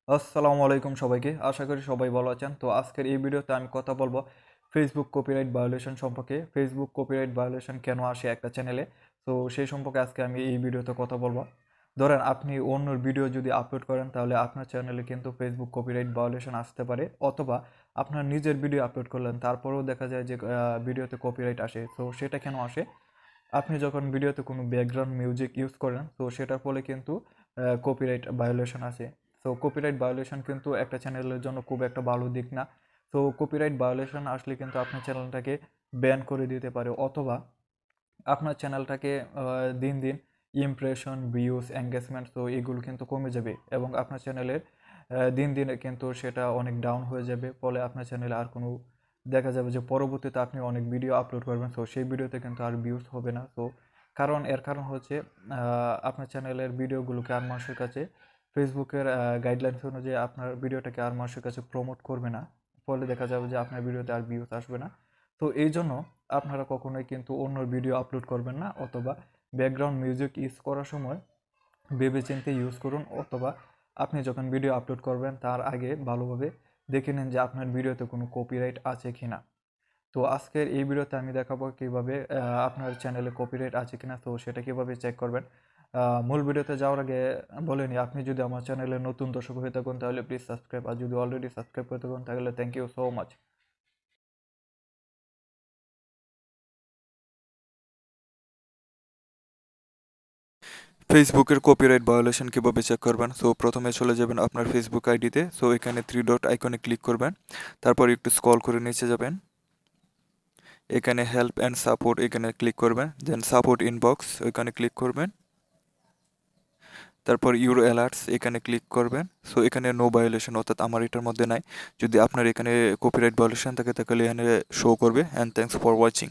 আসসালামু আলাইকুম সবাইকে। আশা করি সবাই ভালো আছেন। তো আজকের এই ভিডিওতে আমি কথা বলব ফেসবুক কপিরাইট ভায়োলেশন সম্পর্কে। ফেসবুক কপিরাইট ভায়োলেশন কেন আসে একটা চ্যানেলে? তো সেই সম্পর্কে আজকে আমি এই ভিডিওতে কথা বলব। ধরেন আপনি অন্যর ভিডিও যদি আপলোড করেন তাহলে আপনার চ্যানেলে কিন্তু ফেসবুক কপিরাইট ভায়োলেশন আসতে পারে, অথবা আপনার নিজের ভিডিও আপলোড করলেন তারপরেও দেখা যায় যে ভিডিওতে কপিরাইট আসে। তো সেটা কেন আসে? আপনি যখন ভিডিওতে কোনো ব্যাকগ্রাউন্ড মিউজিক ইউজ করেন তো সেটার ফলে কিন্তু কপিরাইট ভায়োলেশন আসে। সো কপিরাইট ভায়োলেশন কিন্তু একটা চ্যানেলের জন্য খুব একটা ভালো দিক না। তো কপিরাইট ভায়োলেশন আসলে কিন্তু আপনার চ্যানেলটাকে ব্যান করে দিতে পারে, অথবা আপনার চ্যানেলটাকে দিন দিন ইমপ্রেশন, ভিউজ, এঙ্গেজমেন্ট তো এগুলো কিন্তু কমে যাবে, এবং আপনার চ্যানেলের দিন দিন কিন্তু সেটা অনেক ডাউন হয়ে যাবে। ফলে আপনার চ্যানেলে আর কোনো দেখা যাবে যে পরবর্তীতে আপনি অনেক ভিডিও আপলোড করবেন, তো সেই ভিডিওতে কিন্তু আর ভিউজ হবে না। তো এর কারণ হচ্ছে আপনার চ্যানেলের ভিডিওগুলোকে আর মানুষের কাছে ফেসবুকের গাইডলাইন্স অনুযায়ী আপনার ভিডিওটাকে আর মানুষের কাছে প্রমোট করবে না। ফলে দেখা যাবে যে আপনার ভিডিওতে আর ভিউজ আসবে না। তো এই জন্য আপনারা কখনোই কিন্তু অন্যর ভিডিও আপলোড করবেন না, অথবা ব্যাকগ্রাউন্ড মিউজিক ইউজ করার সময় ভেবেচিন্তে ইউজ করুন, অথবা আপনি যখন ভিডিও আপলোড করবেন তার আগে ভালোভাবে দেখে নিন যে আপনার ভিডিওতে কোনো কপিরাইট আছে কিনা। তো আজকের এই ভিডিওতে আমি দেখাবো কিভাবে আপনার চ্যানেলে কপিরাইট আছে কিনা, তো সেটা কিভাবে চেক করবেন। মূল ভিডিওতে যাওয়ার আগে বলে নিই, আপনি যদি আমার চ্যানেলে নতুন দর্শক হয়ে থাকুন তাহলে প্লিজ সাবস্ক্রাইব, আর যদি অলরেডি সাবস্ক্রাইব করে থাকুন তাহলে থ্যাংক ইউ সো মাচ। ফেসবুকের কপিরাইট ভায়োলেশন কিভাবে চেক করবেন? সো প্রথমে চলে যাবেন আপনার ফেসবুক আইডিতে। সো এখানে থ্রি ডট আইকনে ক্লিক করবেন। তারপর একটু স্ক্রল করে নিচে যাবেন। এখানে হেল্প অ্যান্ড সাপোর্ট এখানে ক্লিক করবেন। দেন সাপোর্ট ইনবক্স ওইখানে ক্লিক করবেন। তারপর ইউর অ্যালার্টস এখানে ক্লিক করবেন। সো এখানে নো ভায়োলেশন, অর্থাৎ আমার এটার মধ্যে নাই। যদি আপনার এখানে কপিরাইট ভায়োলেশন থাকে তাহলে এখানে শো করবে। And thanks for watching.